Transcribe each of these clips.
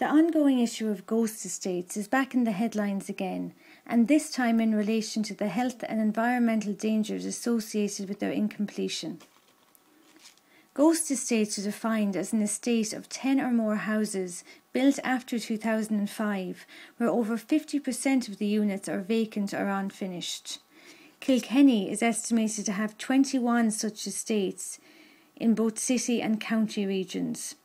The ongoing issue of ghost estates is back in the headlines again, and this time in relation to the health and environmental dangers associated with their incompletion. Ghost estates are defined as an estate of 10 or more houses built after 2005, where over 50% of the units are vacant or unfinished. Kilkenny is estimated to have 21 such estates in both city and county regions.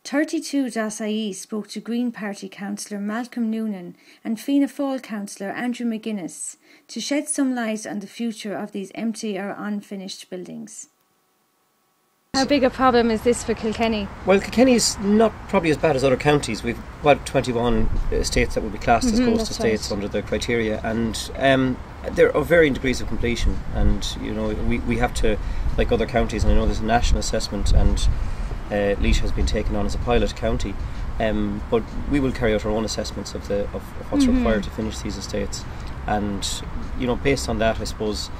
32.ie spoke to Green Party councillor Malcolm Noonan and Fianna Fáil councillor Andrew McGuinness to shed some light on the future of these empty or unfinished buildings. How big a problem is this for Kilkenny? Well, Kilkenny is not probably as bad as other counties. We've about 21 estates that would be classed as ghost estates under the criteria, and there are varying degrees of completion. And we have to, like other counties, and I know there's a national assessment, and Laois has been taken on as a pilot county, but we will carry out our own assessments of what's required to finish these estates, and based on that, I suppose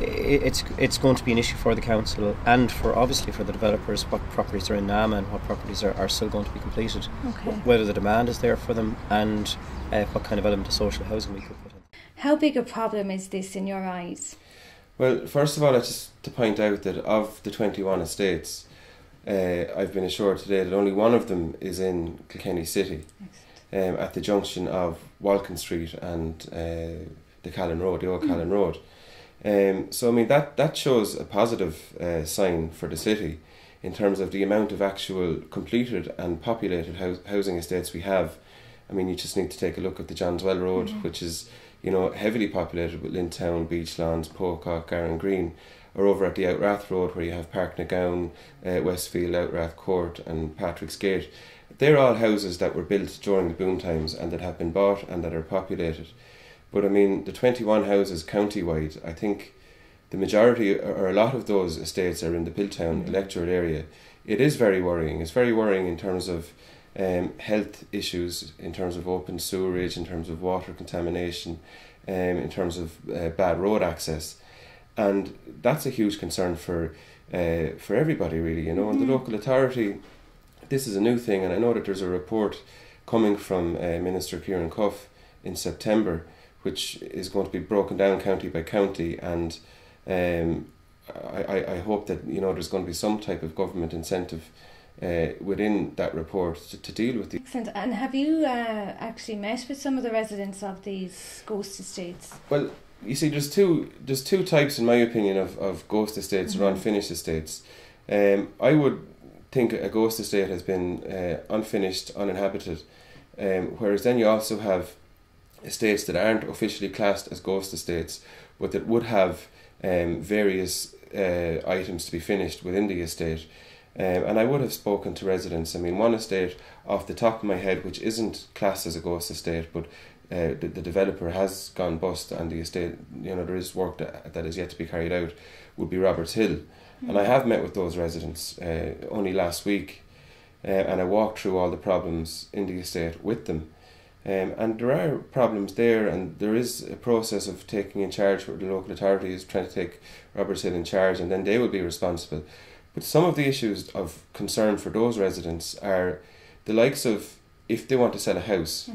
it's going to be an issue for the council and obviously for the developers, what properties are in NAMA and what properties are still going to be completed, whether the demand is there for them, and what kind of element of social housing we could put in. How big a problem is this in your eyes? Well, first of all, just to point out that of the 21 estates, I've been assured today that only one of them is in Kilkenny City, at the junction of Walkin Street and the Callan Road, the old Callan Road. So I mean that shows a positive sign for the city in terms of the amount of actual completed and populated housing estates we have. I mean, you just need to take a look at the Johnswell Road, which is heavily populated with Lintown, Beachlawns, Pocock, Garran Green, or over at the Outrath Road where you have Park Nagown, Westfield, Outrath Court and Patrick's Gate. They're all houses that were built during the boom times and that have been bought and that are populated. But I mean, the 21 houses county-wide, I think the majority or a lot of those estates are in the Piltown electorate area. It is very worrying. It's very worrying in terms of health issues, in terms of open sewerage, in terms of water contamination, in terms of bad road access. And that's a huge concern for everybody, really, and the local authority. This is a new thing, and I know that there's a report coming from Minister Kieran Cuff in September, which is going to be broken down county by county, and I hope that there's going to be some type of government incentive within that report to deal with these. Excellent. And have you actually met with some of the residents of these ghost estates? Well, you see, there's two types, in my opinion, of ghost estates or unfinished estates. I would think a ghost estate has been unfinished, uninhabited, whereas then you also have estates that aren't officially classed as ghost estates, but that would have various items to be finished within the estate. And I would have spoken to residents. I mean, one estate off the top of my head, which isn't classed as a ghost estate, but the developer has gone bust and the estate, there is work that is yet to be carried out, would be Roberts Hill. And I have met with those residents only last week, and I walked through all the problems in the estate with them. And there are problems there, and there is a process of taking in charge where the local authority is trying to take Roberts Hill in charge, and then they will be responsible. But some of the issues of concern for those residents are the likes of, if they want to sell a house,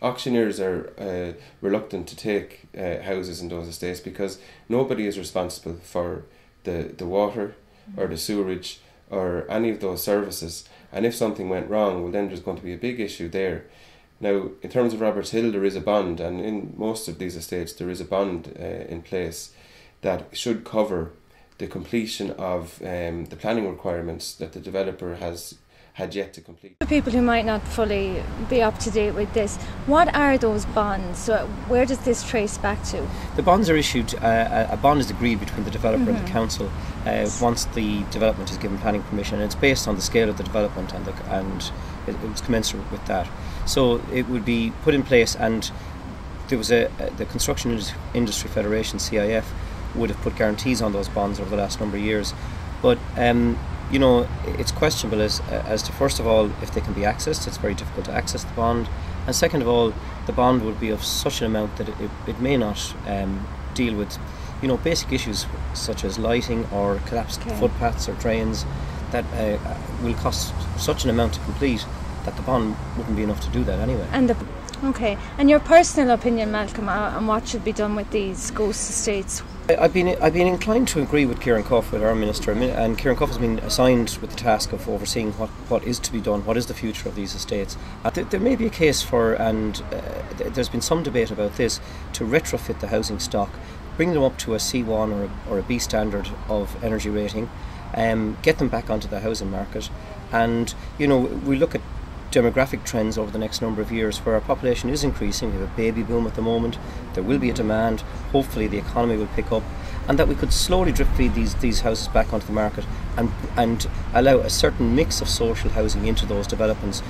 auctioneers are reluctant to take houses in those estates because nobody is responsible for the water or the sewerage or any of those services. And if something went wrong, well, then there's going to be a big issue there. Now, in terms of Roberts Hill, there is a bond, and in most of these estates there is a bond in place that should cover the completion of the planning requirements that the developer had yet to complete. For people who might not fully be up to date with this, what are those bonds? So where does this trace back to? The bonds are issued, a bond is agreed between the developer and the council once the development is given planning permission, and it's based on the scale of the development and it was commensurate with that. So it would be put in place, and there was the Construction Industry Federation, CIF, would have put guarantees on those bonds over the last number of years. But it's questionable as to, first of all, if they can be accessed. It's very difficult to access the bond, and second of all, the bond would be of such an amount that it may not deal with basic issues such as lighting or collapsed footpaths or drains that will cost such an amount to complete that the bond wouldn't be enough to do that anyway. Okay, and your personal opinion, Malcolm, on what should be done with these ghost estates? I've been inclined to agree with Kieran Cuff, with our minister, and Kieran Cuff has been assigned with the task of overseeing what is to be done, what is the future of these estates. There may be a case for, and there's been some debate about this, to retrofit the housing stock, bring them up to a C1 or a B standard of energy rating, get them back onto the housing market, and we look at demographic trends over the next number of years where our population is increasing. We have a baby boom at the moment. There will be a demand. Hopefully the economy will pick up, and that we could slowly drip feed these houses back onto the market and allow a certain mix of social housing into those developments